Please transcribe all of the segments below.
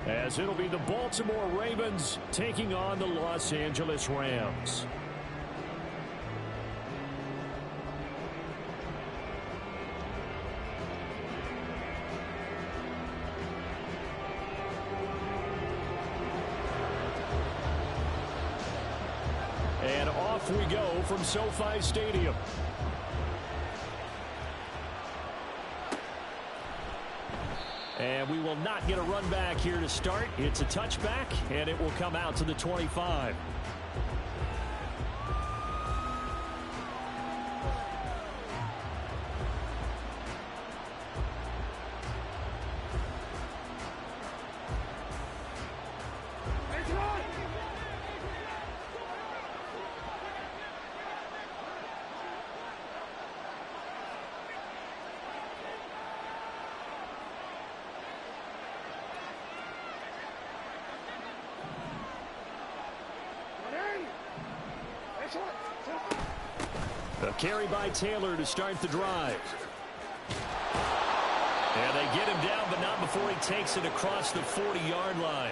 as it'll be the Baltimore Ravens taking on the Los Angeles Rams. And off we go from SoFi Stadium. And we will not get a run back here to start. It's a touchback, and it will come out to the 25. A carry by Taylor to start the drive. And they get him down, but not before he takes it across the 40-yard line.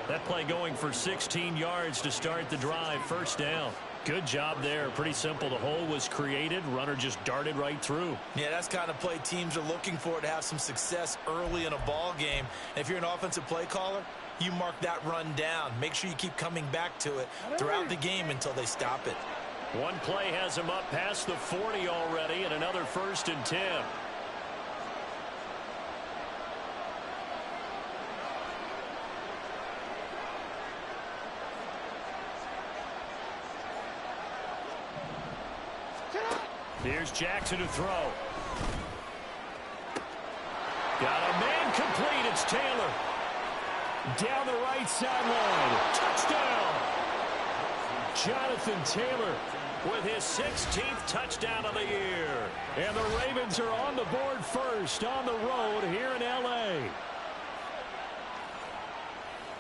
That play going for 16 yards to start the drive. First down. Good job there. Pretty simple. The hole was created. Runner just darted right through. Yeah, that's the kind of play teams are looking for to have some success early in a ball game. And if you're an offensive play caller, you mark that run down. Make sure you keep coming back to it throughout the game until they stop it. One play has him up past the 40 already, and another 1st and 10. Here's Jackson to throw. Got a man complete. It's Taylor. Down the right sideline. Touchdown. Jonathan Taylor with his 16th touchdown of the year. And the Ravens are on the board first on the road here in L.A.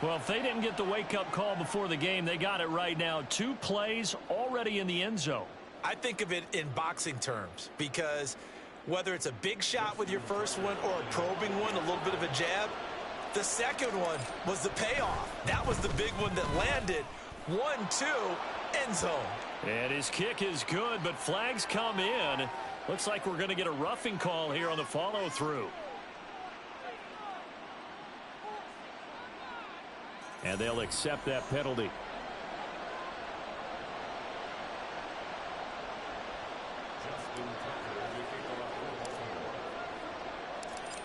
Well, if they didn't get the wake-up call before the game, they got it right now. 2 plays already in the end zone. I think of it in boxing terms because whether it's a big shot with your first one or a probing one, a little bit of a jab, the second one was the payoff. That was the big one that landed. 1-2, end zone. And his kick is good, but flags come in. Looks like we're going to get a roughing call here on the follow-through. And they'll accept that penalty.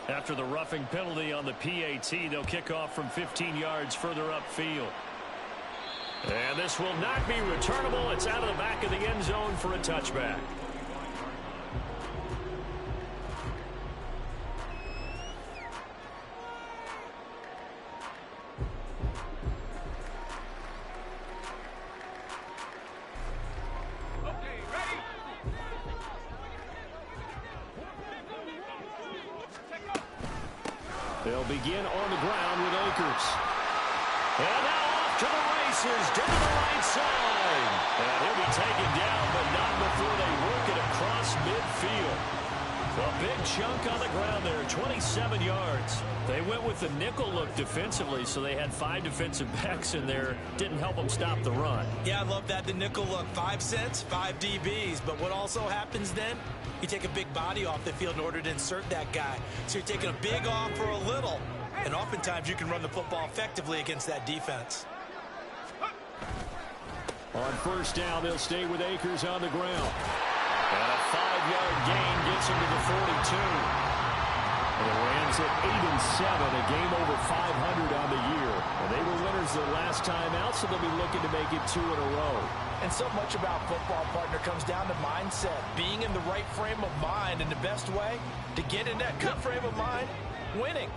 After the roughing penalty on the PAT, they'll kick off from 15 yards further upfield. And this will not be returnable. It's out of the back of the end zone for a touchback. They'll begin on the ground with Akers. And now off to the races, down the right side. And he'll be taken down, but not before they work it across midfield. A big chunk on the ground there, 27 yards. They went with the nickel look defensively, so they had 5 defensive backs in there. Didn't help them stop the run. Yeah, I love that, the nickel look. 5 cents, 5 DBs. But what also happens then? You take a big body off the field in order to insert that guy. So you're taking a big off for a little. And oftentimes you can run the football effectively against that defense. On first down, they'll stay with Akers on the ground. And a 5-yard gain gets him to the 42. And the Rams at 8-7, a game over 500 on the year. And they were winners their last time out, so they'll be looking to make it 2 in a row. And so much about football, partner, comes down to mindset. Being in the right frame of mind, and the best way to get in that good frame of mind, winning.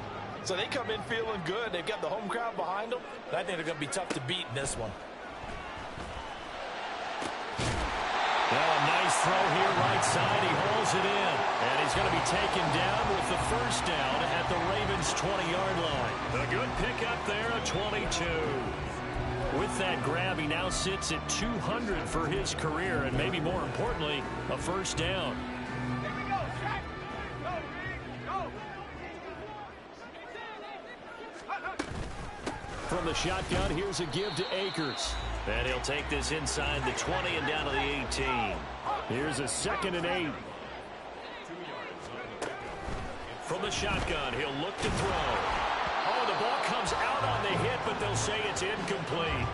So they come in feeling good. They've got the home crowd behind them. And I think they're going to be tough to beat in this one. Well, a nice throw here right side. He hauls it in. And he's going to be taken down with the first down at the Ravens' 20-yard line. A good pickup there, a 22. With that grab, he now sits at 200 for his career, and maybe more importantly, a first down. From the shotgun, here's a give to Akers. And he'll take this inside the 20 and down to the 18. Here's a 2nd and 8. From the shotgun, he'll look to throw. Oh, the ball comes out on the hit, but they'll say it's incomplete.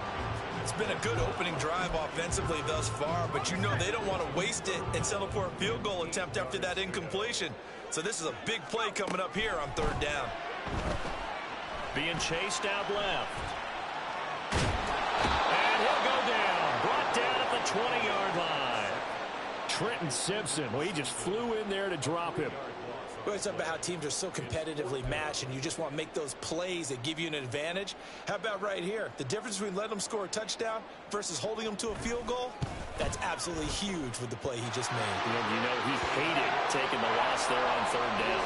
It's been a good opening drive offensively thus far, but you know they don't want to waste it and settle for a field goal attempt after that incompletion. So this is a big play coming up here on 3rd down. Being chased out left. And he'll go down. Brought down at the 20-yard line. Trenton Simpson, well, he just flew in there to drop him. We always talk about how teams are so competitively matched and you just want to make those plays that give you an advantage. How about right here? The difference between letting them score a touchdown versus holding them to a field goal? That's absolutely huge with the play he just made. And you know he hated taking the loss there on 3rd down.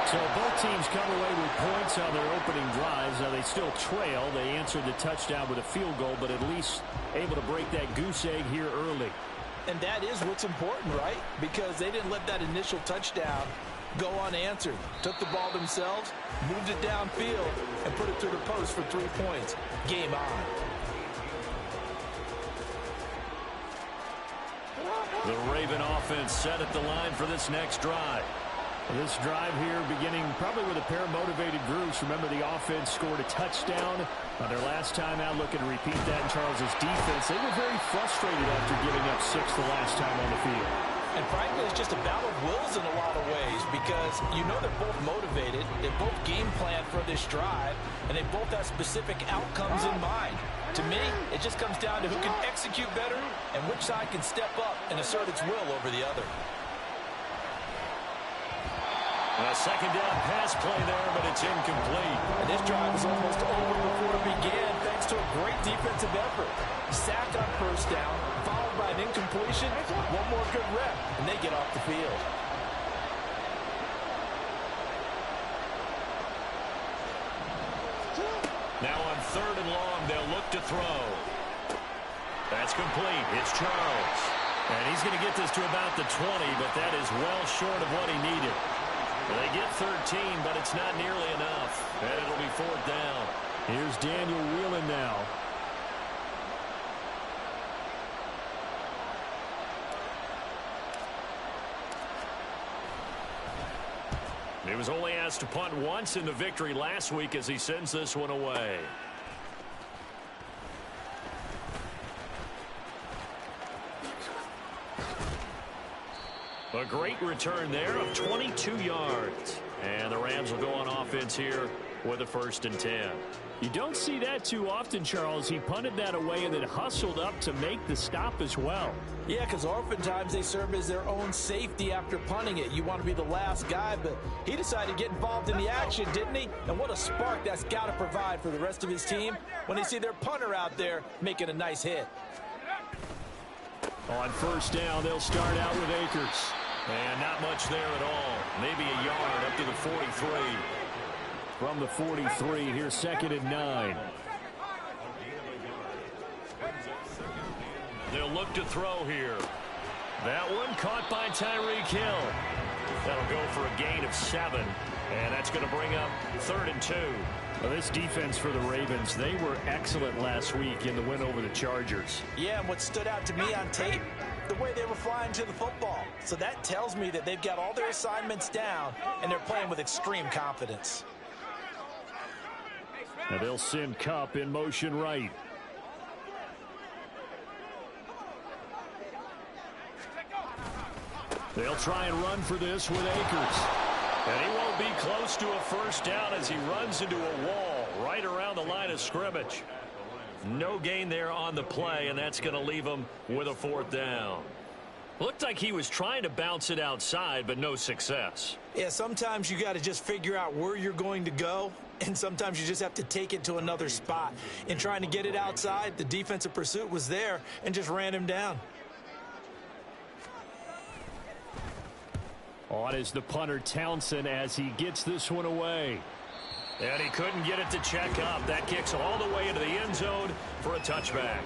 So both teams come away with points on their opening drives. Now they still trail. They answered the touchdown with a field goal, but at least able to break that goose egg here early. And that is what's important, right? Because they didn't let that initial touchdown go unanswered. Took the ball themselves, moved it downfield, and put it through the post for 3 points. Game on. The Raven offense set at the line for this next drive. This drive here beginning probably with a pair of motivated groups. Remember, the offense scored a touchdown on their last time out. Looking to repeat that in Charles's defense. They were very frustrated after giving up 6 the last time on the field. And frankly, it's just a battle of wills in a lot of ways because you know they're both motivated. They both game plan for this drive, and they both have specific outcomes in mind. To me, it just comes down to who can execute better and which side can step up and assert its will over the other. A 2nd down pass play there, but it's incomplete. And this drive was almost over before it began thanks to a great defensive effort. Sack on 1st down, followed by an incompletion, one more good rep, and they get off the field. Now on 3rd and long, they'll look to throw. That's complete. It's Charles. And he's going to get this to about the 20, but that is well short of what he needed. They get 13, but it's not nearly enough. And it'll be 4th down. Here's Daniel Whelan now. He was only asked to punt once in the victory last week as he sends this one away. A great return there of 22 yards. And the Rams will go on offense here with a 1st and 10. You don't see that too often, Charles. He punted that away and then hustled up to make the stop as well. Yeah, because oftentimes they serve as their own safety after punting it. You want to be the last guy, but he decided to get involved in the action, didn't he? And what a spark that's got to provide for the rest of his team when they see their punter out there making a nice hit. On 1st down, they'll start out with Akers. And not much there at all. Maybe a yard up to the 43. From the 43, here's 2nd and 9. They'll look to throw here. That one caught by Tyreek Hill. That'll go for a gain of 7. And that's going to bring up 3rd and 2. Well, this defense for the Ravens, they were excellent last week in the win over the Chargers. Yeah, and what stood out to me on tape, the way they were flying to the football. So that tells me that they've got all their assignments down, and they're playing with extreme confidence. Now they'll send Kupp in motion right. They'll try and run for this with Akers. And he won't be close to a 1st down as he runs into a wall right around the line of scrimmage. No gain there on the play, and that's going to leave him with a 4th down. Looked like he was trying to bounce it outside, but no success. Yeah, sometimes you got to just figure out where you're going to go, and sometimes you just have to take it to another spot. In trying to get it outside, the defensive pursuit was there and just ran him down. On is the punter Townsend as he gets this one away. And he couldn't get it to check up. That kicks all the way into the end zone for a touchback.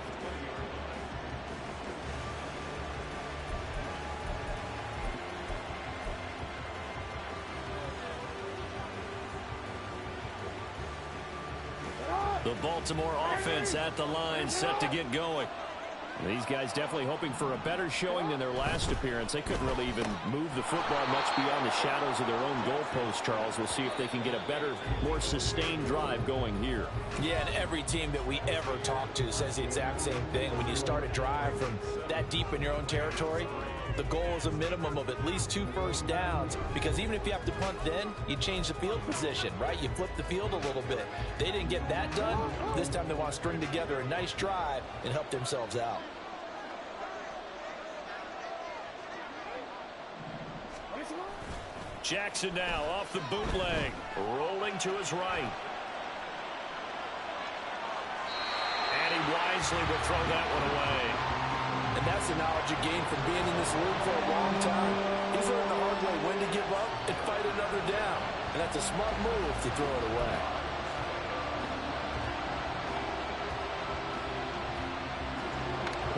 The Baltimore offense at the line, set to get going. These guys definitely hoping for a better showing than their last appearance. They couldn't really even move the football much beyond the shadows of their own goalpost, Charles. We'll see if they can get a better, more sustained drive going here. Yeah, and every team that we ever talk to says the exact same thing. When you start a drive from that deep in your own territory, the goal is a minimum of at least 2 first downs, because even if you have to punt then, you change the field position, right? You flip the field a little bit. They didn't get that done. This time they want to string together a nice drive and help themselves out. Jackson now off the bootleg, rolling to his right. And he wisely will throw that one away. And that's the knowledge you gain from being in this league for a long time. He's learned the hard way when to give up and fight another down. And that's a smart move to throw it away.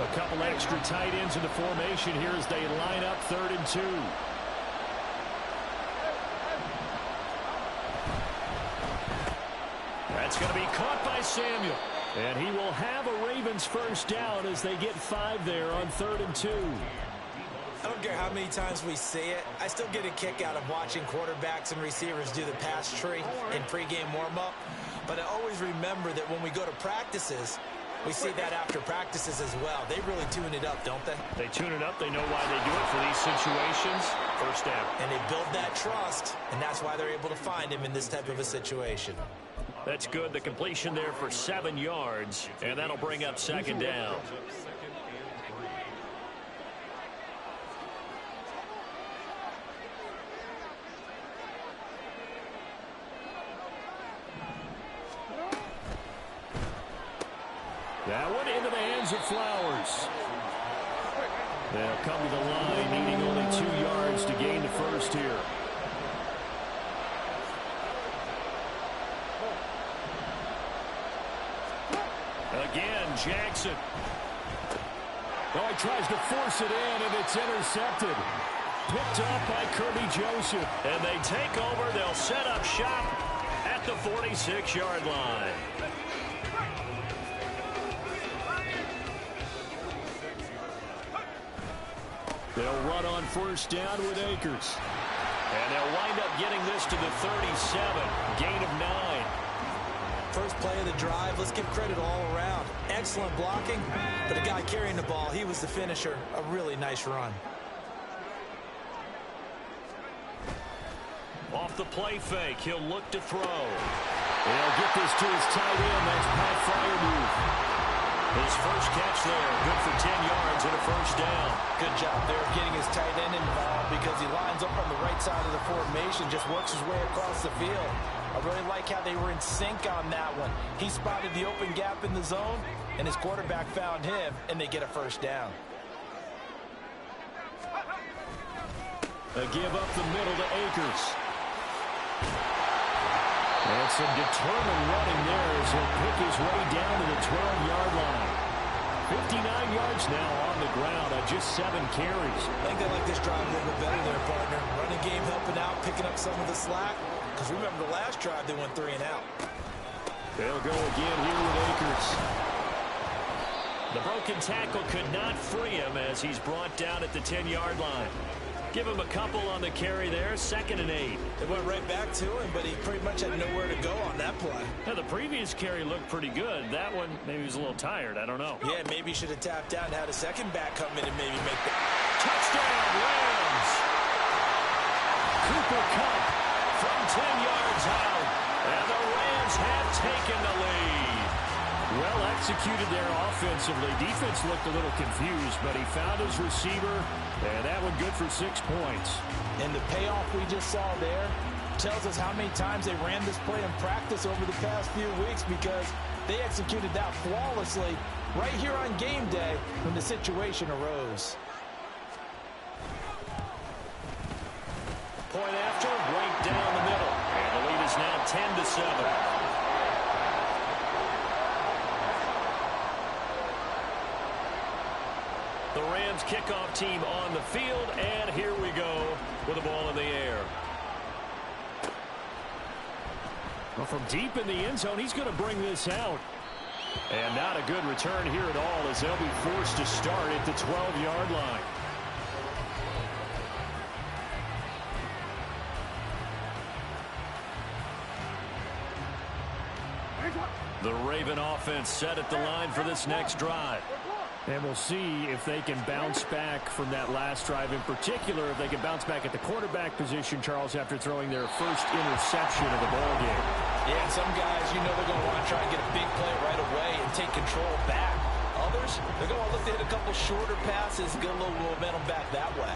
A couple extra tight ends in the formation here as they line up 3rd and 2. That's going to be caught by Samuel. And he will have a Ravens first down as they get 5 there on 3rd and 2. I don't care how many times we say it, I still get a kick out of watching quarterbacks and receivers do the pass tree in pregame warm-up. But I always remember that when we go to practices, we see that after practices as well. They really tune it up, don't they? They tune it up. They know why they do it for these situations. First down. And they build that trust, and that's why they're able to find him in this type of a situation. That's good. The completion there for 7 yards, and that'll bring up 2nd down. That one into the hands of Flowers. They'll come to the line, needing only 2 yards to gain the first here. Again, Jackson. Oh, he tries to force it in, and it's intercepted. Picked up by Kirby Joseph. And they take over. They'll set up shop at the 46-yard line. They'll run on first down with Akers. And they'll wind up getting this to the 37. Gain of 9. First play of the drive, let's give credit all around. Excellent blocking, but the guy carrying the ball, he was the finisher. A really nice run. Off the play fake, he'll look to throw. They'll get this to his tight end. That's Pat Freiermuth. His first catch there, good for 10 yards and a first down. Good job there of getting his tight end involved because he lines up on the right side of the formation, just works his way across the field. I really like how they were in sync on that one. He spotted the open gap in the zone, and his quarterback found him, and they get a first down. A give up the middle to Akers. And some determined running there as he'll pick his way down to the 12-yard line. 59 yards now on the ground on just 7 carries. I think they like this drive a little bit better there, partner. Running game helping out, picking up some of the slack. Because remember the last drive, they went 3 and out. They'll go again here with Akers. The broken tackle could not free him as he's brought down at the 10-yard line. Give him a couple on the carry there, 2nd and 8. It went right back to him, but he pretty much had nowhere to go on that play. Now, the previous carry looked pretty good. That one, maybe he was a little tired. I don't know. Yeah, maybe he should have tapped out and had a second back come in and maybe make that. Touchdown, Rams! Cooper Kupp from 10 yards out. And the Rams have taken the lead. Well executed there offensively. Defense looked a little confused, but he found his receiver, and that one good for 6 points. And the payoff we just saw there tells us how many times they ran this play in practice over the past few weeks, because they executed that flawlessly right here on game day when the situation arose. Point after, right down the middle. And the lead is now 10-7. The Rams kickoff team on the field, and here we go with the ball in the air. Well, from deep in the end zone, he's going to bring this out. And not a good return here at all as they'll be forced to start at the 12-yard line. The Raven offense set at the line for this next drive. And we'll see if they can bounce back from that last drive, in particular if they can bounce back at the quarterback position, Charles, after throwing their first interception of the ball game. Yeah, and some guys, you know, they're going to want to try and get a big play right away and take control back. Others, they're going to look to hit a couple shorter passes, get a little momentum back that way.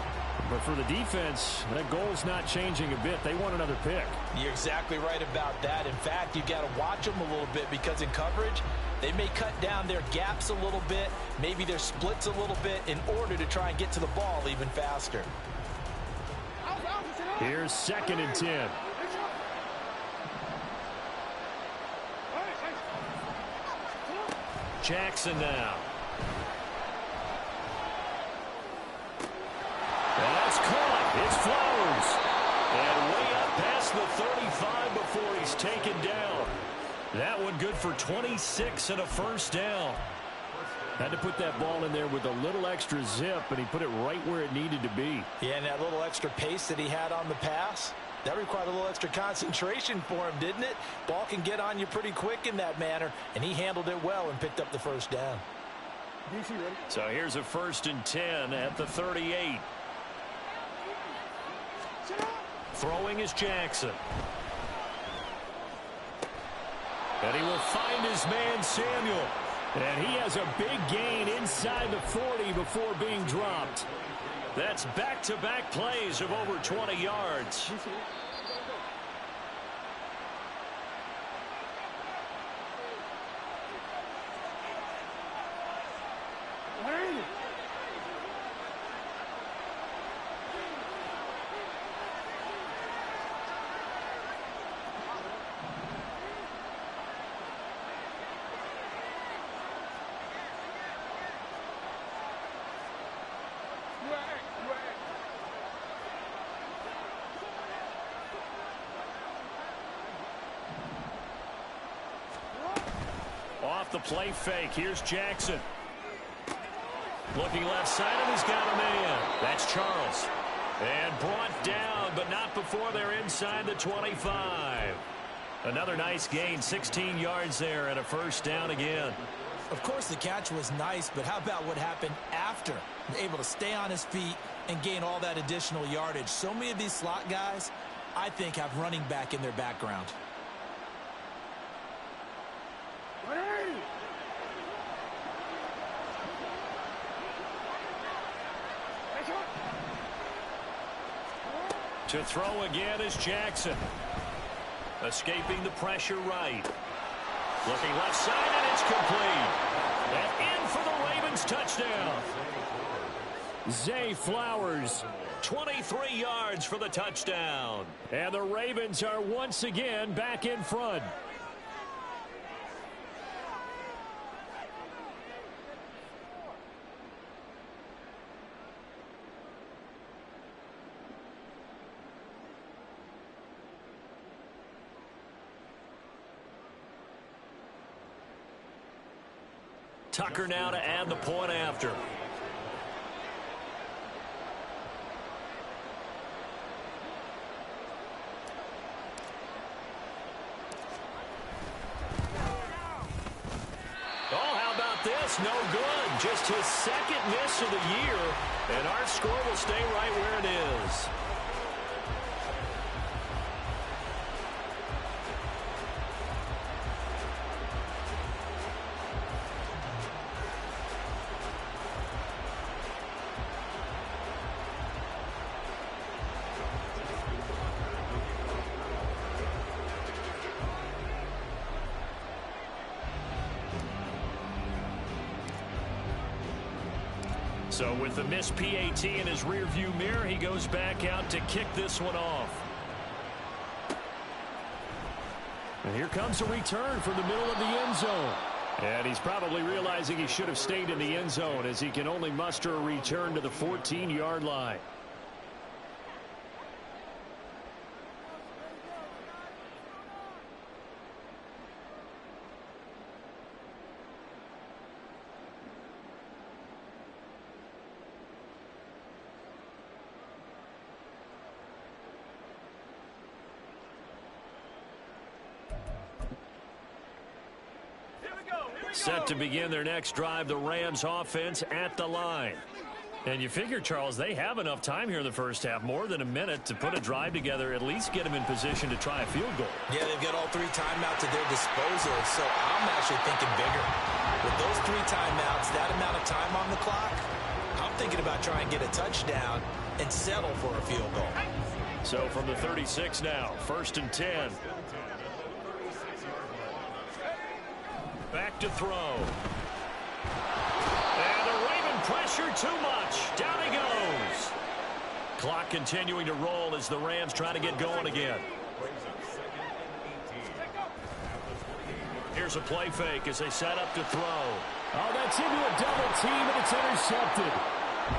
But for the defense, that goal's not changing a bit. They want another pick. You're exactly right about that. In fact, you've got to watch them a little bit because in coverage, they may cut down their gaps a little bit, maybe their splits a little bit in order to try and get to the ball even faster. Here's 2nd and 10. Jackson now. That's caught. It's Flowers. And way up past the 35 before he's taken down. That one good for 26 and a first down. Had to put that ball in there with a little extra zip, and he put it right where it needed to be. Yeah, and that little extra pace that he had on the pass, that required a little extra concentration for him, didn't it? Ball can get on you pretty quick in that manner, and he handled it well and picked up the first down. So here's a 1st and 10 at the 38. Throwing is Jackson. And he will find his man Samuel. And he has a big gain inside the 40 before being dropped. That's back-to-back plays of over 20 yards. Off the play fake. Here's Jackson. Looking left side, and he's got a man. That's Charles. And brought down, but not before they're inside the 25. Another nice gain, 16 yards there, and a first down again. Of course, the catch was nice, but how about what happened after? Able to stay on his feet and gain all that additional yardage. So many of these slot guys, I think, have running back in their background. To throw again is Jackson. Escaping the pressure right. Looking left side, and it's complete. And in for the Ravens touchdown. Zay Flowers, 23 yards for the touchdown. And the Ravens are once again back in front. Tucker now to add the point after. Oh, how about this? No good. Just his 2nd miss of the year, and our score will stay right where it is. So with the missed PAT in his rearview mirror, he goes back out to kick this one off. And here comes a return from the middle of the end zone. And he's probably realizing he should have stayed in the end zone as he can only muster a return to the 14-yard line. Set to begin their next drive, the Rams offense at the line. And you figure, Charles, they have enough time here in the first half, more than a minute, to put a drive together, at least get them in position to try a field goal. Yeah, they've got all 3 timeouts at their disposal, so I'm actually thinking bigger. With those 3 timeouts, that amount of time on the clock, I'm thinking about trying to get a touchdown and settle for a field goal. So from the 36 now, 1st and 10. Back to throw. And the Raven pressure too much. Down he goes. Clock continuing to roll as the Rams try to get going again. Here's a play fake as they set up to throw. Oh, that's into a double team, and it's intercepted.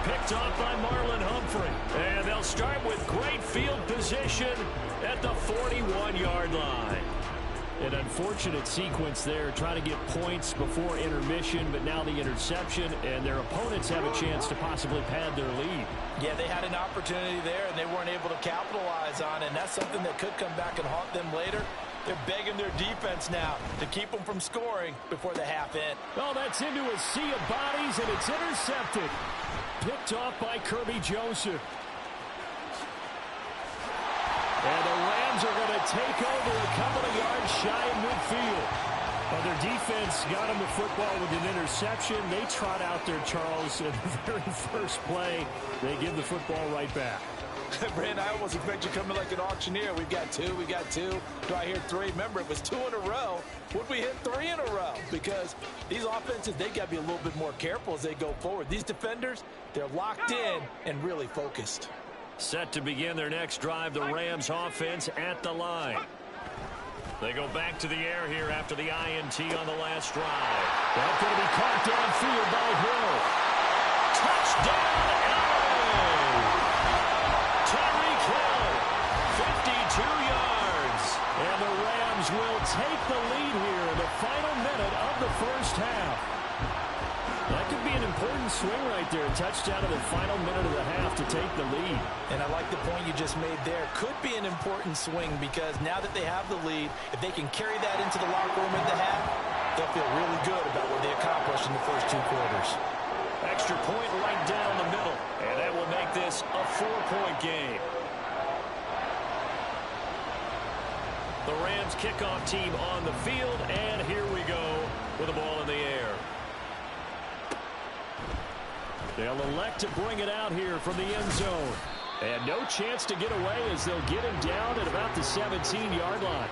Picked off by Marlon Humphrey. And they'll start with great field position at the 41-yard line. An unfortunate sequence there, trying to get points before intermission, but now the interception, and their opponents have a chance to possibly pad their lead. Yeah, they had an opportunity there, and they weren't able to capitalize on it, and that's something that could come back and haunt them later. They're begging their defense now to keep them from scoring before the half end. Oh, that's into a sea of bodies, and it's intercepted. Picked off by Kirby Joseph. And the Rams are going to take over a couple of yards shy of midfield. Well, their defense got them the football with an interception. They trot out there, Charles, in the very first play. They give the football right back. Brand, I almost expect you coming like an auctioneer. We've got 2, we got 2. Do I hear 3? Remember, it was 2 in a row. Would we hit 3 in a row? Because these offenses, they got to be a little bit more careful as they go forward. These defenders, they're locked in and really focused. Set to begin their next drive, the Rams offense at the line. They go back to the air here after the INT on the last drive. That's going to be caught downfield by Hill. Touchdown, LA! Tyreek Hill, 52 yards. And the Rams will take the lead here in the final minute of the first half. That could be an important swing right there. Touchdown in the final minute of the half to take the lead. And I like the point you just made there. Could be an important swing because now that they have the lead, if they can carry that into the locker room in the half, they'll feel really good about what they accomplished in the first 2 quarters. Extra point right down the middle. And that will make this a 4-point game. The Rams kickoff team on the field. And here we go with the ball in the air. They'll elect to bring it out here from the end zone. And no chance to get away as they'll get him down at about the 17-yard line.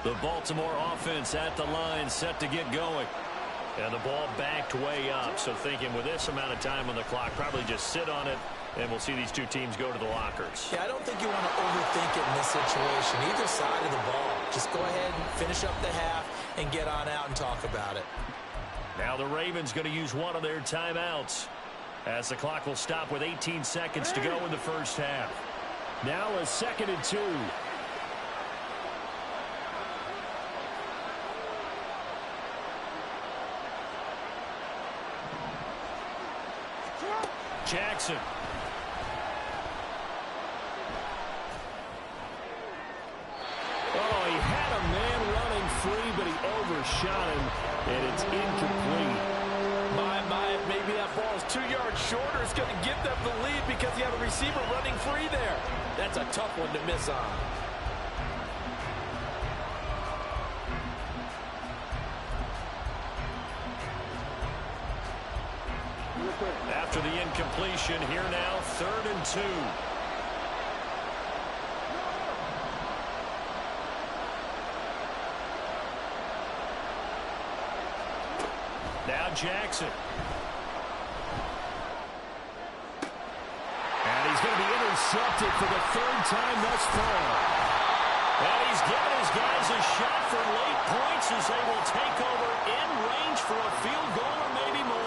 The Baltimore offense at the line, set to get going. And the ball backed way up. So thinking with this amount of time on the clock, probably just sit on it, and we'll see these 2 teams go to the lockers. Yeah, I don't think you want to overthink it in this situation. Either side of the ball. Just go ahead and finish up the half and get on out and talk about it. Now the Ravens going to use one of their timeouts as the clock will stop with 18 seconds to go in the first half. Now a 2nd and 2. Jackson. Oh, he had a man running free, but he overshot him, and it's incomplete. My, maybe that ball is 2 yards shorter. It's going to give them the lead because you have a receiver running free there. That's a tough one to miss on. After the incompletion, here now, 3rd and 2. Now Jackson. And he's going to be intercepted for the 3rd time thus far. And he's giving his guys a shot for late points as they will take over in range for a field goal or maybe more.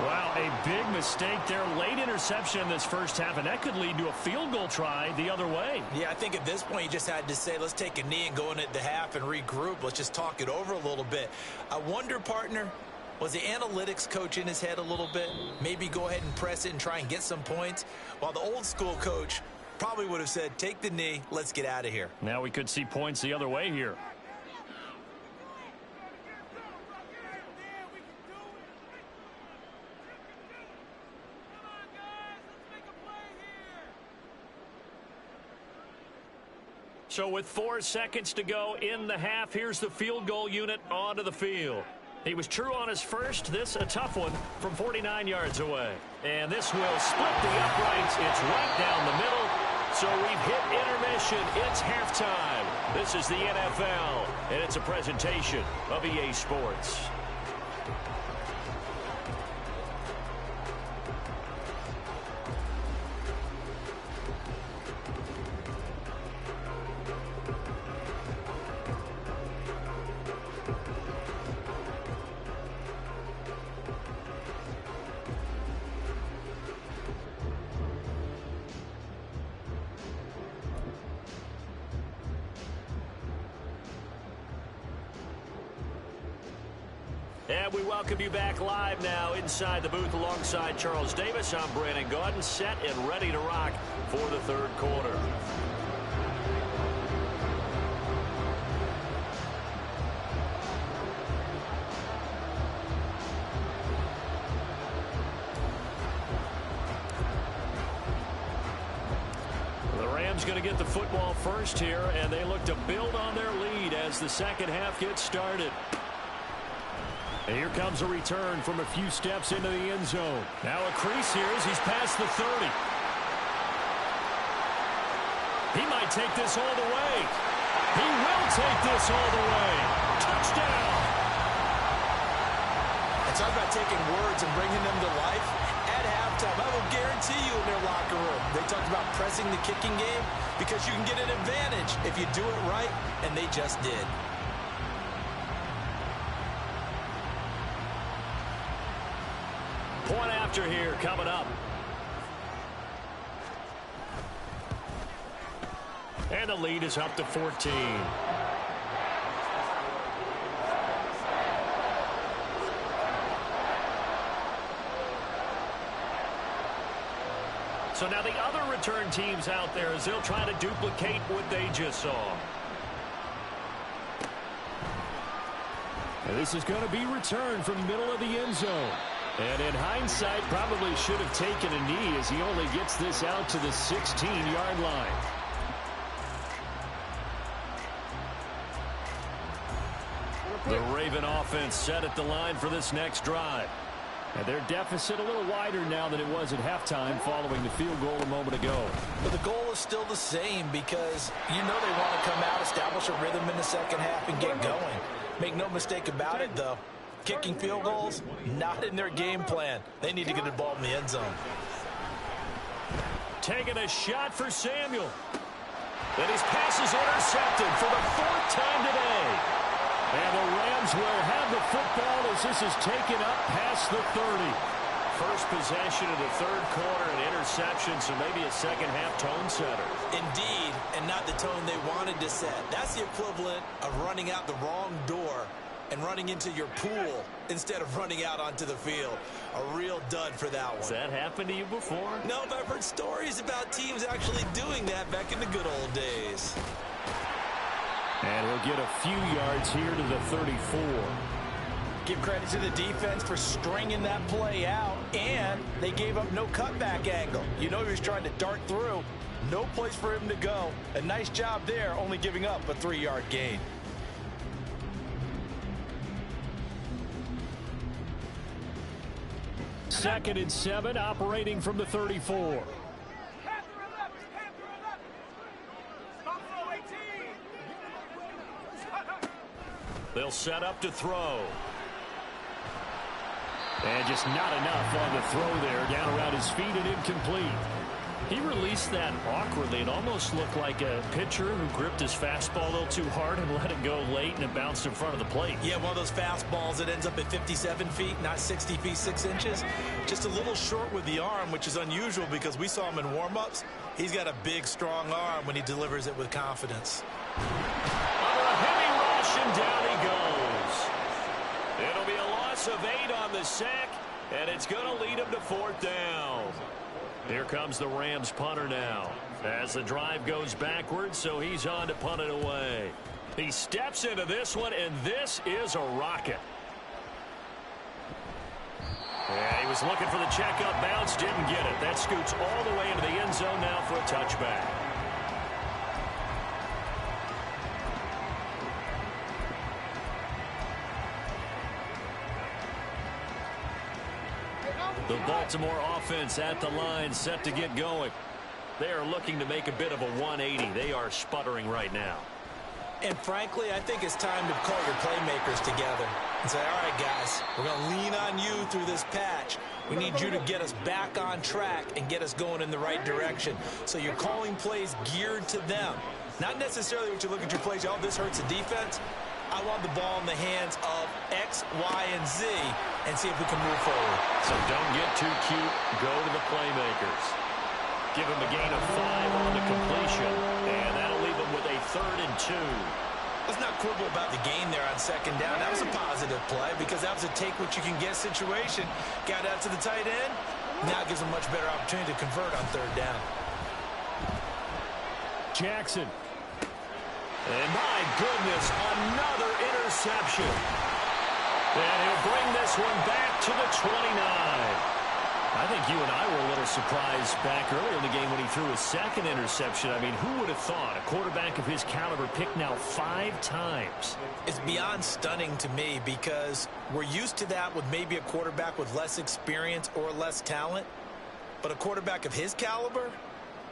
Wow, a big mistake there. Late interception in this first half, and that could lead to a field goal try the other way. Yeah, I think at this point you just had to say, let's take a knee and go into the half and regroup. Let's just talk it over a little bit. I wonder, partner, was the analytics coach in his head a little bit? Maybe go ahead and press it and try and get some points? While the old school coach probably would have said, take the knee, let's get out of here. Now we could see points the other way here. So with 4 seconds to go in the half, here's the field goal unit onto the field. He was true on his first. This a tough one from 49 yards away. And this will split the uprights. It's right down the middle. So we've hit intermission. It's halftime. This is the NFL, and it's a presentation of EA Sports. And we welcome you back live now inside the booth alongside Charles Davis. I'm Brandon Gaudin, set and ready to rock for the third quarter. The Rams going to get the football first here, and they look to build on their lead as the second half gets started. And here comes a return from a few steps into the end zone. Now a crease here as he's past the 30. He might take this all the way. He will take this all the way. Touchdown. And talk about taking words and bringing them to life. At halftime, I will guarantee you in their locker room, they talked about pressing the kicking game because you can get an advantage if you do it right, and they just did. Point after here coming up. And the lead is up to 14. So now the other return teams out there as they'll try to duplicate what they just saw. And this is going to be returned from the middle of the end zone. And in hindsight, probably should have taken a knee as he only gets this out to the 16-yard line. The Raven offense set at the line for this next drive. And their deficit a little wider now than it was at halftime following the field goal a moment ago. But the goal is still the same because you know they want to come out, establish a rhythm in the second half, and get going. Make no mistake about it, though. Kicking field goals, not in their game plan. They need to get the ball in the end zone. Taking a shot for Samuel. And his pass is intercepted for the 4th time today. And the Rams will have the football as this is taken up past the 30. First possession of the third quarter, an interception, so maybe a second-half tone setter. Indeed, and not the tone they wanted to set. That's the equivalent of running out the wrong door and running into your pool instead of running out onto the field. A real dud for that one. Has that happened to you before? No, but I've heard stories about teams actually doing that back in the good old days. And he'll get a few yards here to the 34. Give credit to the defense for stringing that play out, and they gave up no cutback angle. You know he was trying to dart through. No place for him to go. A nice job there, only giving up a 3-yard gain. Second and 7, operating from the 34. They'll set up to throw. And just not enough on the throw there. Down around his feet and incomplete. He released that awkwardly. It almost looked like a pitcher who gripped his fastball a little too hard and let it go late, and it bounced in front of the plate. Yeah, one of those fastballs that ends up at 57 feet, not 60 feet, 6 inches. Just a little short with the arm, which is unusual because we saw him in warm-ups. He's got a big, strong arm when he delivers it with confidence. Under a heavy rush, and down he goes. It'll be a loss of 8 on the sack, and it's going to lead him to 4th down. Here comes the Rams punter now as the drive goes backwards, so he's on to punt it away. He steps into this one, and this is a rocket. Yeah, he was looking for the checkup bounce, didn't get it. That scoots all the way into the end zone now for a touchback. The Baltimore offense at the line, set to get going. They are looking to make a bit of a 180. They are sputtering right now. And frankly, I think it's time to call your playmakers together and say, all right, guys, we're going to lean on you through this patch. We need you to get us back on track and get us going in the right direction. So you're calling plays geared to them. Not necessarily what you look at your plays, oh, this hurts the defense. I want the ball in the hands of X, Y, and Z and see if we can move forward. So don't get too cute. Go to the playmakers. Give him a gain of 5 on the completion, and that'll leave him with a 3rd and 2. Let's not quibble about the gain there on 2nd down. That was a positive play because that was a take-what-you-can-get situation. Got out to the tight end. Now it gives him a much better opportunity to convert on 3rd down. Jackson. And my goodness, another interception. And he'll bring this one back to the 29. I think you and I were a little surprised back earlier in the game when he threw his 2nd interception. I mean, who would have thought a quarterback of his caliber picked now 5 times? It's beyond stunning to me because we're used to that with maybe a quarterback with less experience or less talent. But a quarterback of his caliber,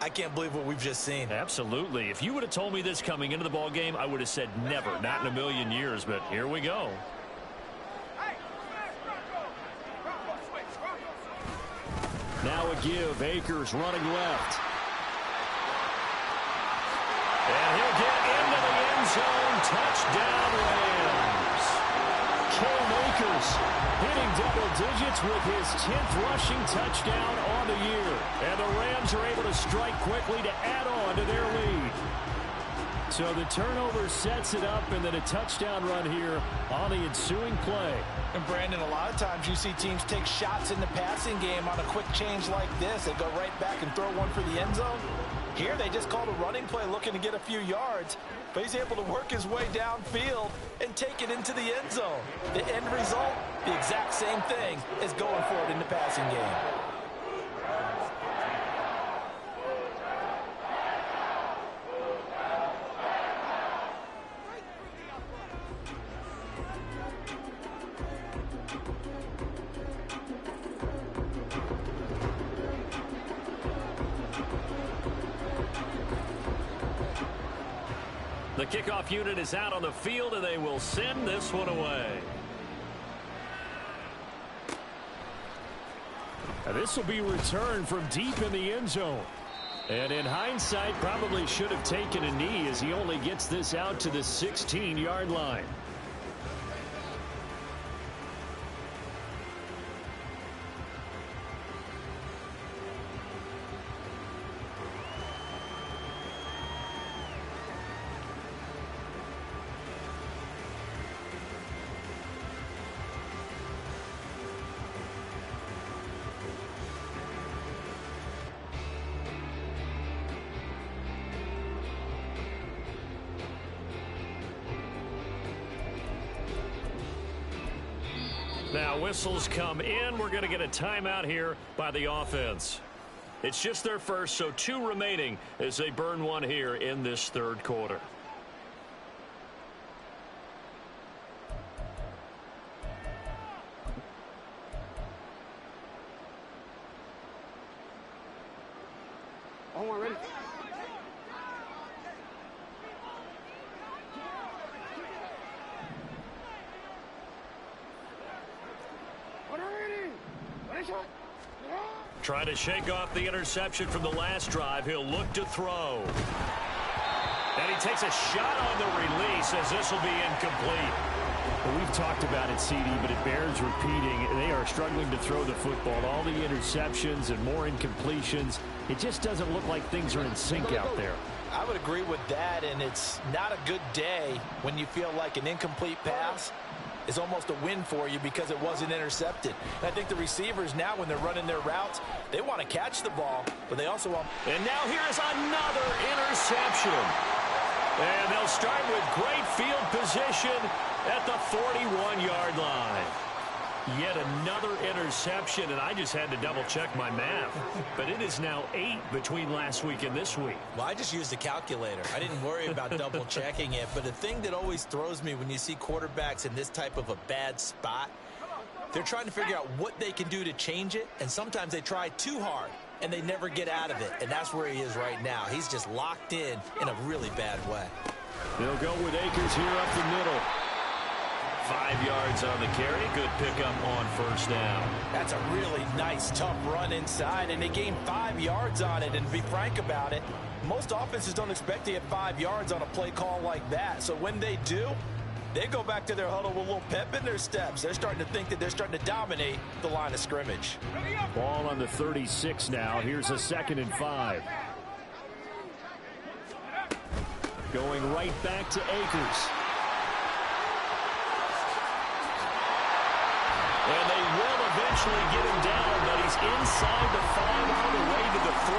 I can't believe what we've just seen. Absolutely. If you would have told me this coming into the ball game, I would have said never, not in a million years. But here we go. Now a give. Akers running left. And he'll get into the end zone. Touchdown, Rams. Cam Akers hitting double digits with his 10th rushing touchdown on the year. And the Rams are able to strike quickly to add on to their lead. So the turnover sets it up, and then a touchdown run here on the ensuing play. And Brandon, a lot of times you see teams take shots in the passing game on a quick change like this. They go right back and throw one for the end zone. Here they just called a running play looking to get a few yards, but he's able to work his way downfield and take it into the end zone. The end result, the exact same thing as going for it in the passing game. The kickoff unit is out on the field, and they will send this one away. Now this will be returned from deep in the end zone. And in hindsight, probably should have taken a knee as he only gets this out to the 16-yard line. Now whistles come in. We're going to get a timeout here by the offense. It's just their first, so 2 remaining as they burn one here in this 3rd quarter. Oh, ready? Ready, shot. Trying to shake off the interception from the last drive. He'll look to throw. And he takes a shot on the release as this will be incomplete. Well, we've talked about it, CD, but it bears repeating. They are struggling to throw the football. All the interceptions and more incompletions. It just doesn't look like things are in sync out there. I would agree with that, and it's not a good day when you feel like an incomplete pass is almost a win for you because it wasn't intercepted. And I think the receivers now, when they're running their routes, they want to catch the ball, but they also want... And now here's another interception. And they'll start with great field position at the 41-yard line. Yet another interception, and I just had to double-check my math. But it is now 8 between last week and this week. Well, I just used a calculator. I didn't worry about double-checking it. But the thing that always throws me when you see quarterbacks in this type of a bad spot, they're trying to figure out what they can do to change it, and sometimes they try too hard, and they never get out of it. And that's where he is right now. He's just locked in a really bad way. They'll go with Akers here up the middle. 5 yards on the carry. Good pickup on first down. That's a really nice, tough run inside, and they gained 5 yards on it. And to be frank about it, most offenses don't expect to get 5 yards on a play call like that. So when they do, they go back to their huddle with a little pep in their steps. They're starting to think that they're starting to dominate the line of scrimmage. Ball on the 36 now. Here's a 2nd and 5. Going right back to Akers. And they will eventually get him down, but he's inside the 5 on the way to the 3.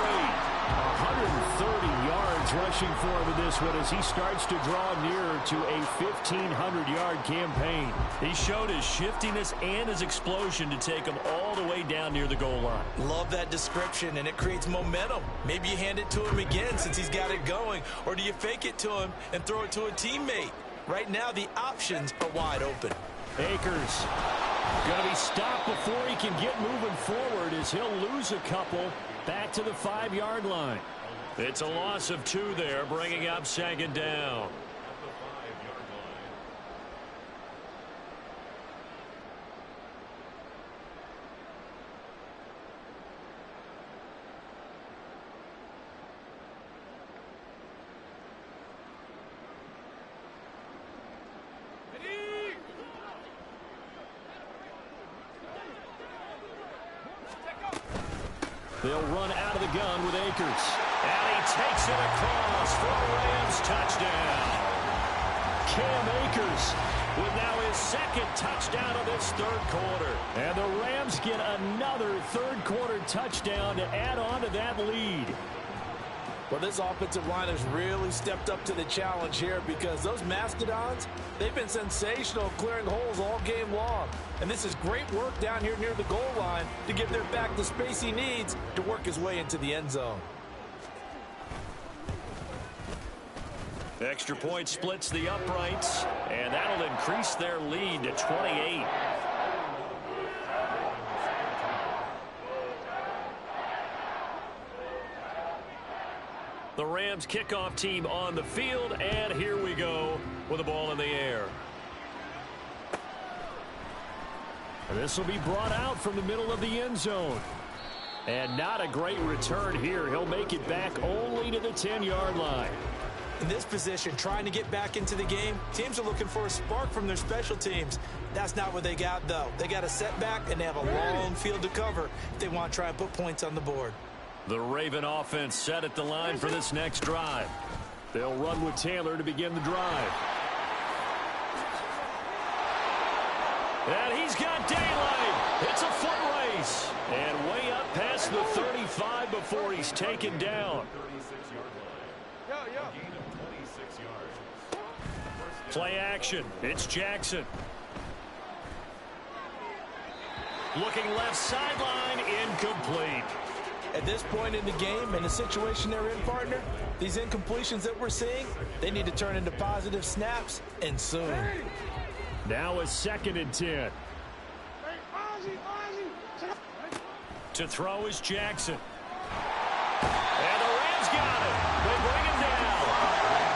130 yards rushing for him in this one as he starts to draw nearer to a 1,500-yard campaign. He showed his shiftiness and his explosion to take him all the way down near the goal line. Love that description, and it creates momentum. Maybe you hand it to him again since he's got it going, or do you fake it to him and throw it to a teammate? Right now, the options are wide open. Akers going to be stopped before he can get moving forward as he'll lose a couple back to the 5-yard line. It's a loss of 2 there, bringing up 2nd down. They'll run out of the gun with Akers. And he takes it across for a Rams touchdown. Cam Akers with now his 2nd touchdown of this 3rd quarter. And the Rams get another 3rd quarter touchdown to add on to that lead. Well, this offensive line has really stepped up to the challenge here because those Mastodons, they've been sensational clearing holes all game long. And this is great work down here near the goal line to give their back the space he needs to work his way into the end zone. Extra point splits the uprights, and that'll increase their lead to 28. The Rams kickoff team on the field, and here we go with the ball in the air. This will be brought out from the middle of the end zone. And not a great return here. He'll make it back only to the 10-yard line. In this position, trying to get back into the game, teams are looking for a spark from their special teams. That's not what they got, though. They got a setback, and they have a long field to cover if they want to try and put points on the board. The Raven offense set at the line for this next drive. They'll run with Taylor to begin the drive. And he's got daylight. It's a foot race. And way up past the 35 before he's taken down. Play action. It's Jackson. Looking left sideline, incomplete. At this point in the game and the situation they're in, partner, these incompletions that we're seeing, they need to turn into positive snaps, and soon. Now a 2nd and 10. To throw is Jackson. And the Rams got it. They bring him down.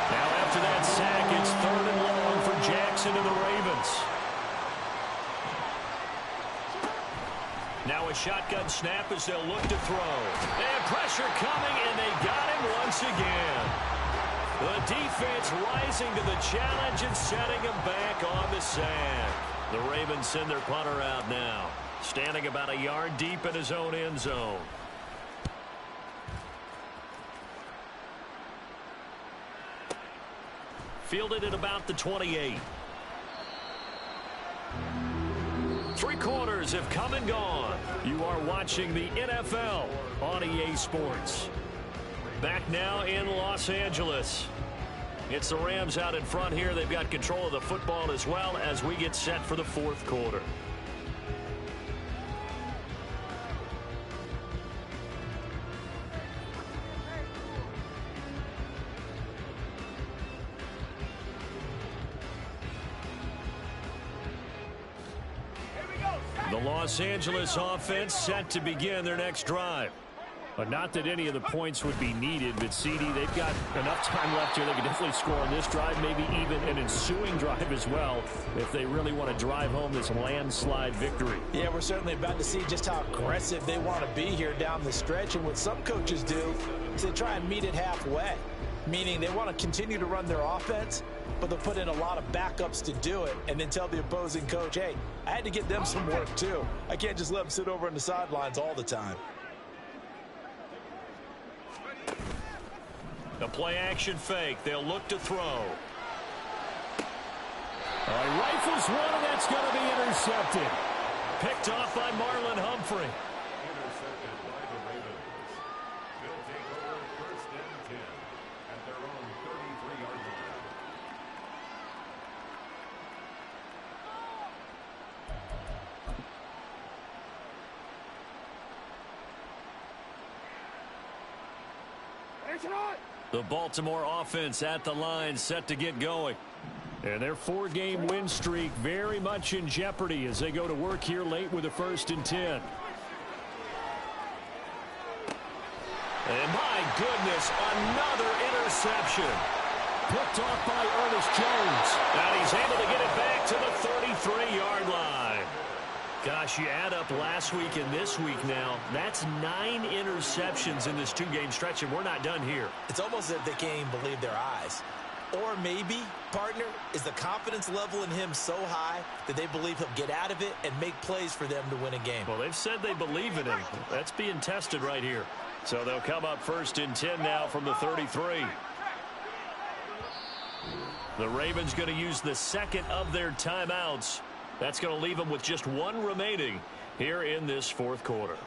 Now after that sack, it's 3rd and long for Jackson and the Ravens. Now a shotgun snap as they'll look to throw. And pressure coming, and they got him once again. The defense rising to the challenge and setting him back on the sand. The Ravens send their punter out now, standing about a yard deep in his own end zone. Fielded at about the 28. Three quarters have come and gone. You are watching the NFL on EA Sports. Back now in Los Angeles. It's the Rams out in front here. They've got control of the football as well as we get set for the fourth quarter. The Los Angeles offense set to begin their next drive. But not that any of the points would be needed, but CD, they've got enough time left here. They can definitely score on this drive, maybe even an ensuing drive as well, if they really want to drive home this landslide victory. Yeah, we're certainly about to see just how aggressive they want to be here down the stretch. And what some coaches do is they try and meet it halfway, meaning they want to continue to run their offense, but they'll put in a lot of backups to do it and then tell the opposing coach, hey, I had to get them some work too. I can't just let them sit over on the sidelines all the time. The play action fake. They'll look to throw. Rifles one, and that's going to be intercepted. Picked off by Marlon Humphrey. Intercepted by the Ravens. They'll take over first and 10 at their own 33-yard line. The Baltimore offense at the line, set to get going. And their four-game win streak very much in jeopardy as they go to work here late with a 1st and 10. And my goodness, another interception. Picked off by Ernest Jones. And he's able to get it back to the 33-yard line. Gosh, you add up last week and this week now, that's 9 interceptions in this two-game stretch, and we're not done here. It's almost as if they can't even believe their eyes. Or maybe, partner, is the confidence level in him so high that they believe he'll get out of it and make plays for them to win a game. Well, they've said they believe in him. That's being tested right here. So they'll come up 1st and 10 now from the 33. The Ravens going to use the second of their timeouts. That's going to leave them with just one remaining here in this fourth quarter.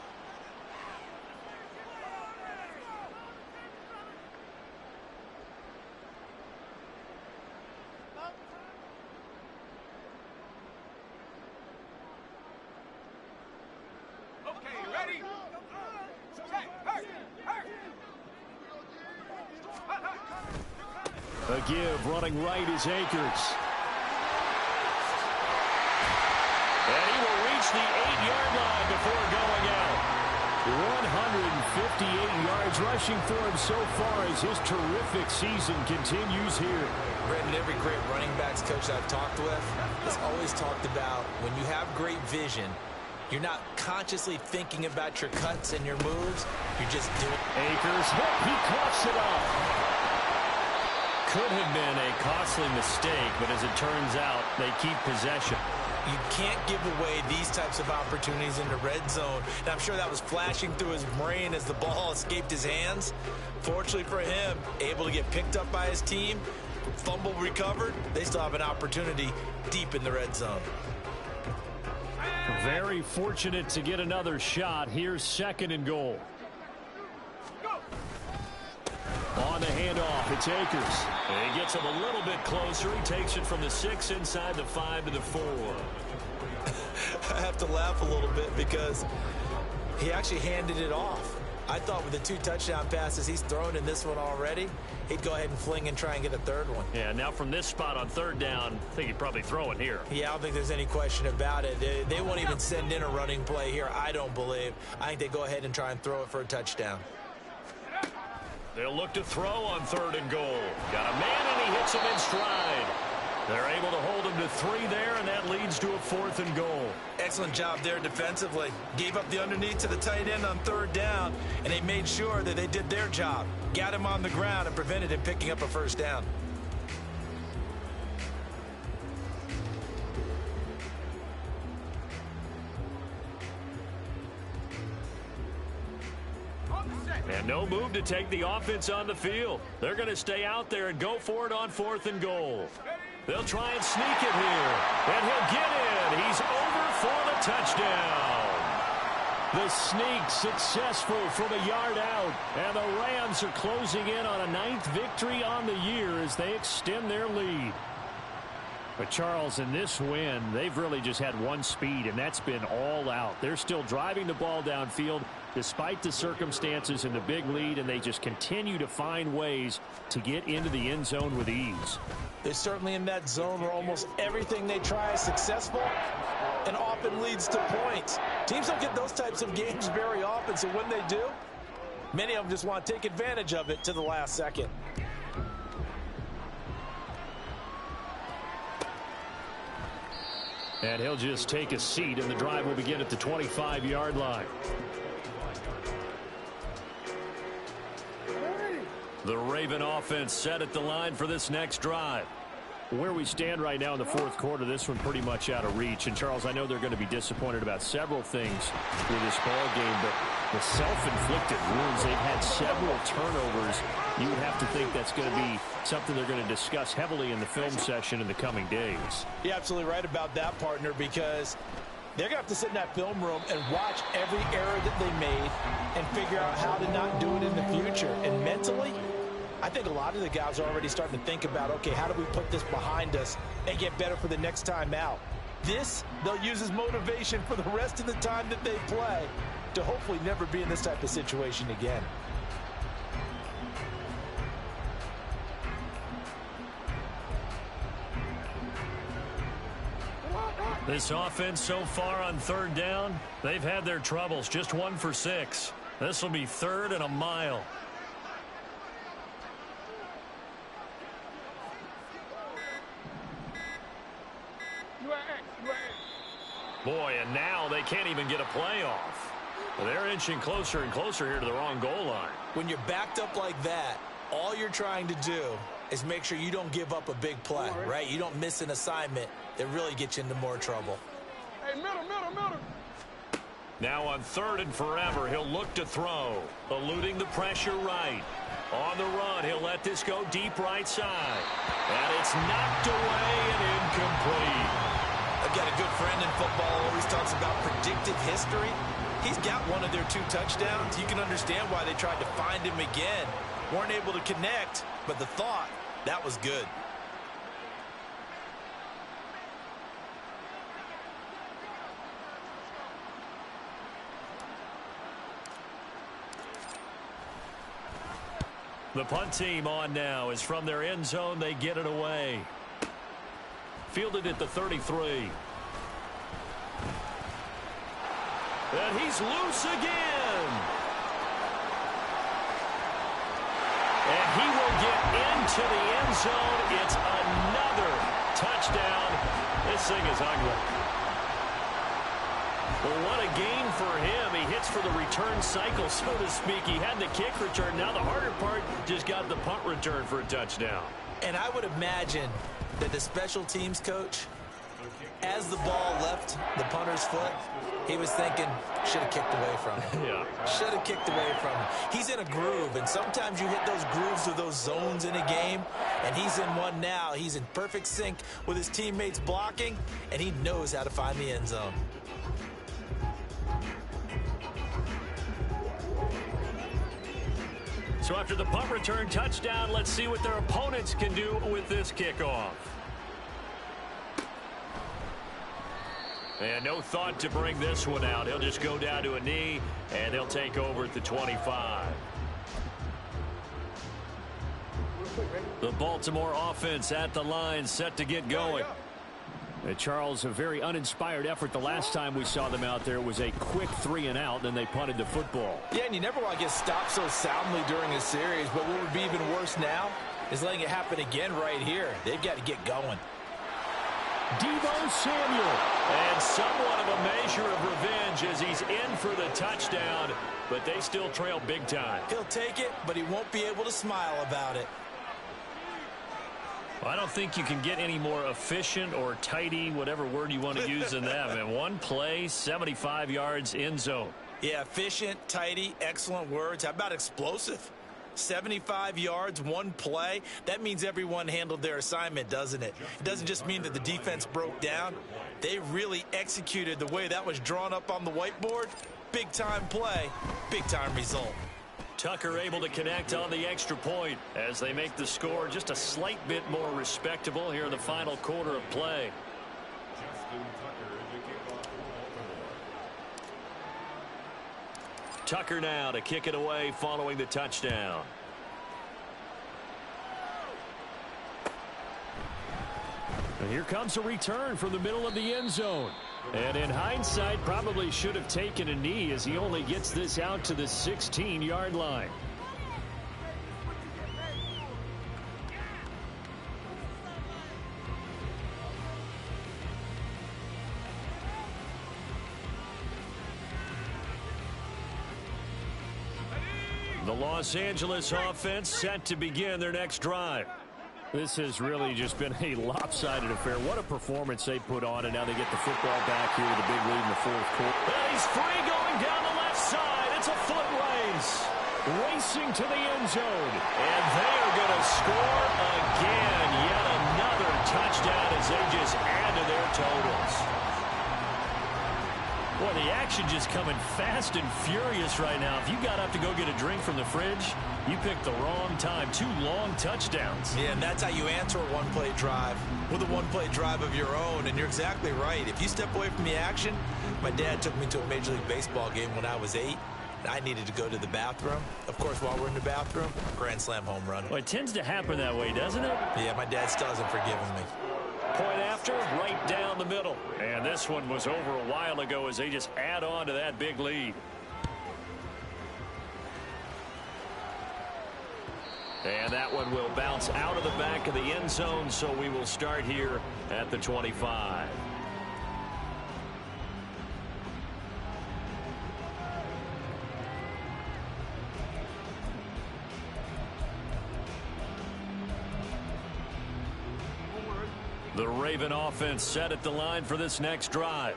Okay, ready? A give running right is Akers. And he will reach the 8-yard line before going out. 158 yards rushing for him so far as his terrific season continues here. Brendan, every great running backs coach I've talked with has always talked about when you have great vision, you're not consciously thinking about your cuts and your moves. You're just doing it. Akers hit. He coughs it up. Could have been a costly mistake, but as it turns out, they keep possession. You can't give away these types of opportunities in the red zone. And I'm sure that was flashing through his brain as the ball escaped his hands. Fortunately for him, able to get picked up by his team, fumble recovered. They still have an opportunity deep in the red zone. Very fortunate to get another shot. Here's 2nd and goal. On the handoff, it's Akers. And he gets him a little bit closer. He takes it from the 6 inside the 5 to the 4. I have to laugh a little bit because he actually handed it off. I thought with the 2 touchdown passes he's thrown in this one already, he'd go ahead and fling and try and get a 3rd one. Yeah, now from this spot on 3rd down, I think he'd probably throw it here. Yeah, I don't think there's any question about it. They won't even send in a running play here, I don't believe. I think they go ahead and try and throw it for a touchdown. They'll look to throw on 3rd and goal. Got a man, and he hits him in stride. They're able to hold him to 3 there, and that leads to a 4th and goal. Excellent job there defensively. Gave up the underneath to the tight end on third down, and they made sure that they did their job. Got him on the ground and prevented him picking up a first down. And no move to take the offense on the field. They're going to stay out there and go for it on 4th and goal. They'll try and sneak it here. And he'll get in. He's over for the touchdown. The sneak successful from a yard out. And the Rams are closing in on a 9th victory on the year as they extend their lead. But Charles, in this win, they've really just had one speed, and that's been all out. They're still driving the ball downfield despite the circumstances and the big lead, and they just continue to find ways to get into the end zone with ease. They're certainly in that zone where almost everything they try is successful and often leads to points. Teams don't get those types of games very often, so when they do, many of them just want to take advantage of it to the last second. And he'll just take a seat, and the drive will begin at the 25-yard line. The Raven offense set at the line for this next drive. Where we stand right now in the fourth quarter, this one pretty much out of reach. And, Charles, I know they're going to be disappointed about several things with this ball game, but the self-inflicted wounds, they've had several turnovers. You would have to think that's going to be something they're going to discuss heavily in the film session in the coming days. You're absolutely right about that, partner, because they're going to have to sit in that film room and watch every error that they made and figure out how to not do it in the future. And mentally, I think a lot of the guys are already starting to think about, okay, how do we put this behind us and get better for the next time out? This, they'll use as motivation for the rest of the time that they play to hopefully never be in this type of situation again. This offense so far on third down, they've had their troubles. Just 1 for 6. This will be 3rd and a mile. Boy, and now they can't even get a play off. They're inching closer and closer here to the wrong goal line. When you're backed up like that, all you're trying to do is make sure you don't give up a big play, right? You don't miss an assignment that really gets you into more trouble. Hey, middle. Now on 3rd and forever, he'll look to throw, eluding the pressure right. On the run, he'll let this go deep right side. And it's knocked away and incomplete. I've got a good friend in football who always talks about predictive history. He's got one of their 2 touchdowns. You can understand why they tried to find him again. Weren't able to connect, but the thought, that was good. The punt team on now is from their end zone. They get it away. Fielded at the 33. And he's loose again. And he will get into the end zone. It's another touchdown. This thing is ugly. Well, what a gain for him. He hits for the return cycle, so to speak. He had the kick return. Now the harder part, just got the punt return for a touchdown. And I would imagine that the special teams coach, as the ball left the punter's foot, he was thinking, should have kicked away from him. Yeah. Should have kicked away from him. He's in a groove, and sometimes you hit those grooves or those zones in a game, and he's in one now. He's in perfect sync with his teammates blocking, and he knows how to find the end zone. So after the punt return touchdown, let's see what their opponents can do with this kickoff. And no thought to bring this one out. He'll just go down to a knee, and he'll take over at the 25. The Baltimore offense at the line, set to get going. Charles, a very uninspired effort. The last time we saw them out there was a quick 3 and out, then they punted the football. Yeah, and you never want to get stopped so soundly during a series, but what would be even worse now is letting it happen again right here. They've got to get going. Deebo Samuel. And somewhat of a measure of revenge as he's in for the touchdown, but they still trail big time. He'll take it, but he won't be able to smile about it. I don't think you can get any more efficient or tidy, whatever word you want to use in that. Man, one play, 75 yards, end zone. Yeah, efficient, tidy, excellent words. How about explosive? 75 yards, one play. That means everyone handled their assignment, doesn't it? It doesn't just mean that the defense broke down. They really executed the way that was drawn up on the whiteboard. Big-time play, big-time result. Tucker able to connect on the extra point as they make the score just a slight bit more respectable here in the final quarter of play. Justin Tucker to kick off for Baltimore. Tucker now to kick it away following the touchdown. And here comes a return from the middle of the end zone. And in hindsight, probably should have taken a knee as he only gets this out to the 16-yard line. The Los Angeles offense set to begin their next drive. This has really just been a lopsided affair. What a performance they put on, and now they get the football back here with a big lead in the fourth quarter. And he's free going down the left side. It's a foot race. Racing to the end zone. And they are going to score again. Yet another touchdown as they just add to their totals. Boy, the action just coming fast and furious right now. If you got up to go get a drink from the fridge, you picked the wrong time. 2 long touchdowns. Yeah, and that's how you answer a one-play drive with a one-play drive of your own. And you're exactly right. If you step away from the action, my dad took me to a Major League Baseball game when I was 8. I needed to go to the bathroom. Of course, while we're in the bathroom, grand slam home run. Well, it tends to happen that way, doesn't it? Yeah, my dad still hasn't forgiven me. Point after, right down the middle. And this one was over a while ago as they just add on to that big lead. And that one will bounce out of the back of the end zone, so we will start here at the 25. The Raven offense set at the line for this next drive.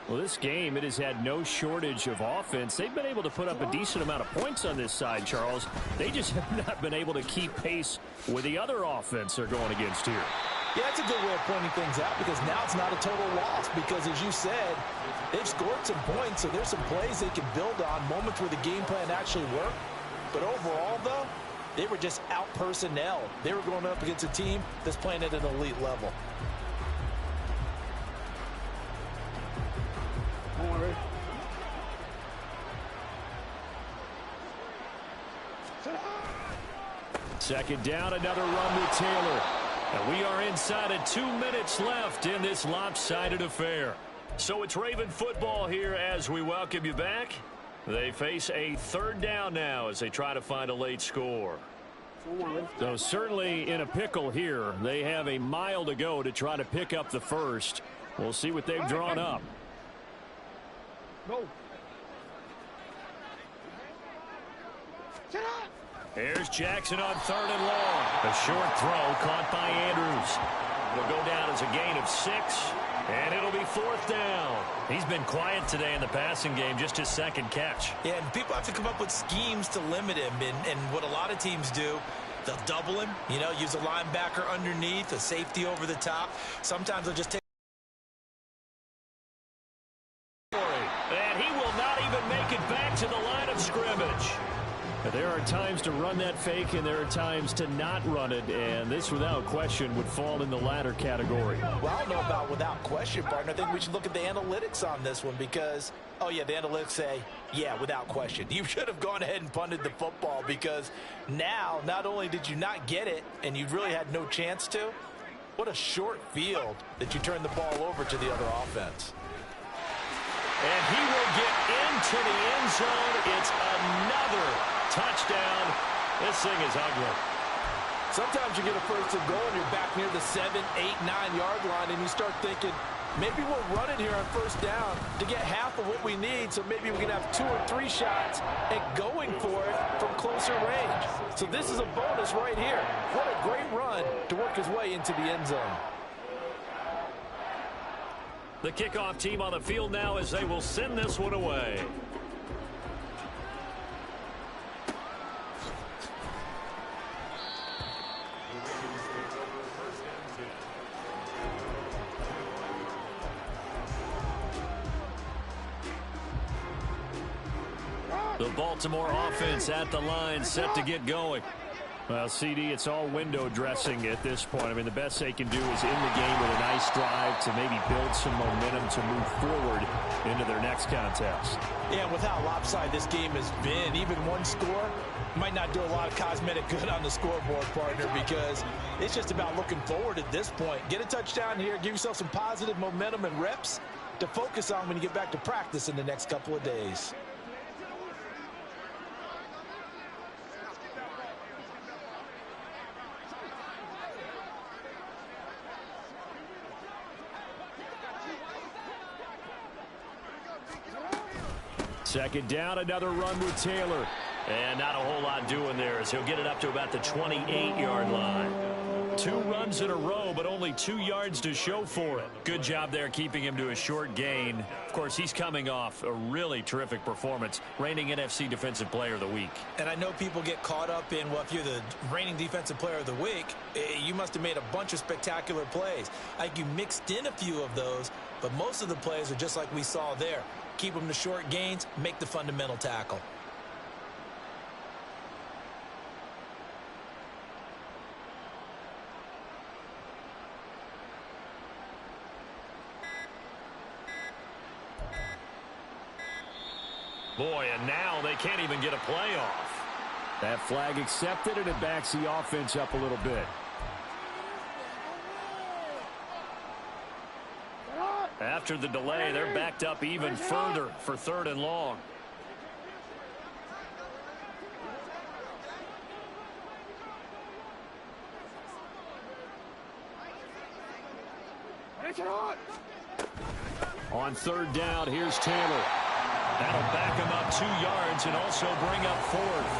Well, this game, it has had no shortage of offense. They've been able to put up a decent amount of points on this side, Charles. They just have not been able to keep pace with the other offense they're going against here. Yeah, that's a good way of pointing things out because now it's not a total loss because, as you said, they've scored some points, so there's some plays they can build on, moments where the game plan actually worked. But overall, though, they were just out-personnel. They were going up against a team that's playing at an elite level. Second down, another run with Taylor. And we are inside of 2 minutes left in this lopsided affair. So it's Raven football here as we welcome you back. They face a third down now as they try to find a late score. So certainly in a pickle here. They have a mile to go to try to pick up the first. We'll see what they've drawn up. Go. Here's Jackson on 3rd and long. A short throw caught by Andrews. It'll go down as a gain of 6, and it'll be 4th down. He's been quiet today in the passing game, just his second catch. Yeah, and people have to come up with schemes to limit him, and what a lot of teams do, they'll double him, you know, use a linebacker underneath, a safety over the top. Sometimes they'll just take. And he will not even make it back to the line of scrimmage. There are times to run that fake, and there are times to not run it, and this, without question, would fall in the latter category. Well, I don't know about without question, partner. I think we should look at the analytics on this one because, oh, yeah, the analytics say, yeah, without question. You should have gone ahead and punted the football because now, not only did you not get it, and you really had no chance to, what a short field that you turned the ball over to the other offense. And he will get into the end zone. It's another touchdown. This thing is ugly. Sometimes you get a first and goal and you're back near the 7, 8, 9-yard line, and you start thinking, maybe we'll run it here on first down to get half of what we need, so maybe we can have 2 or 3 shots at going for it from closer range. So this is a bonus right here. What a great run to work his way into the end zone. The kickoff team on the field now as they will send this one away. The Baltimore offense at the line, set to get going. Well, CD, it's all window dressing at this point. I mean, the best they can do is in the game with a nice drive to maybe build some momentum to move forward into their next contest. Yeah, with how lopsided this game has been, even one score might not do a lot of cosmetic good on the scoreboard, partner, because it's just about looking forward at this point. Get a touchdown here, give yourself some positive momentum and reps to focus on when you get back to practice in the next couple of days. Second down, another run with Taylor. And not a whole lot doing there as he'll get it up to about the 28-yard line. 2 runs in a row, but only 2 yards to show for it. Good job there keeping him to a short gain. Of course, he's coming off a really terrific performance, reigning NFC Defensive Player of the Week. And I know people get caught up in, well, if you're the reigning Defensive Player of the Week, you must have made a bunch of spectacular plays. Like, you mixed in a few of those, but most of the plays are just like we saw there. Keep them to short gains, make the fundamental tackle. Boy, and now they can't even get a play off. That flag accepted, and it backs the offense up a little bit. After the delay, they're backed up even further for 3rd and long. On 3rd down, here's Taylor. That'll back him up 2 yards and also bring up 4th.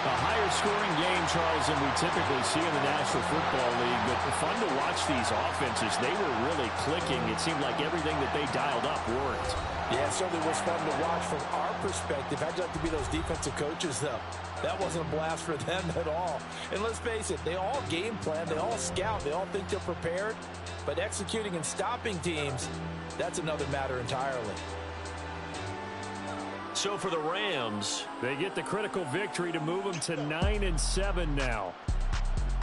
A higher scoring game, Charles, than we typically see in the National Football League. But fun to watch these offenses. They were really clicking. It seemed like everything that they dialed up worked. Yeah, it certainly was fun to watch from our perspective. I'd like to be those defensive coaches, though. That wasn't a blast for them at all. And let's face it, they all game plan, they all scout, they all think they're prepared. But executing and stopping teams, that's another matter entirely. So for the Rams, they get the critical victory to move them to 9-7 now.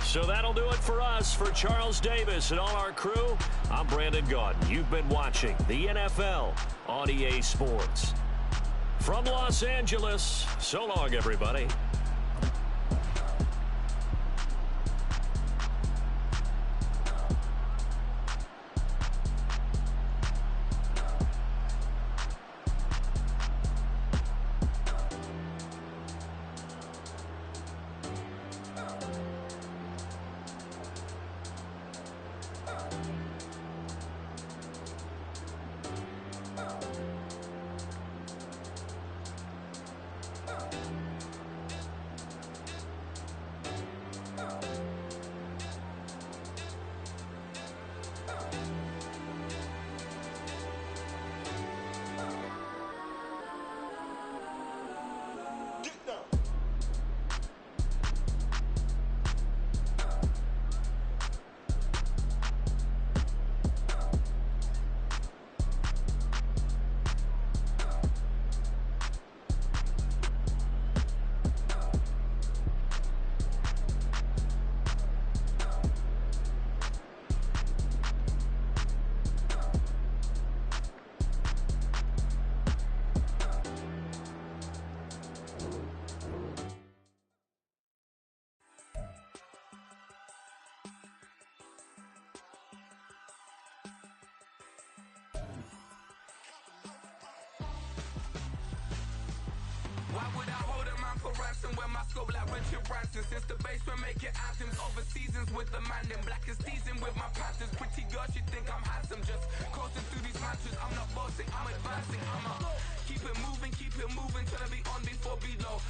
So that'll do it for us. For Charles Davis and all our crew, I'm Brandon Gaudin. You've been watching the NFL on EA Sports. From Los Angeles, so long, everybody. would I hold a man for ransom when my scope like Richard Branson? Since the basement making anthems over seasons with the man them black as season with my Panthers. Pretty girl, she think I'm handsome. Just coasting through these matches. I'm not bossing, I'm advancing. I'ma keep it moving, trying to be on before below.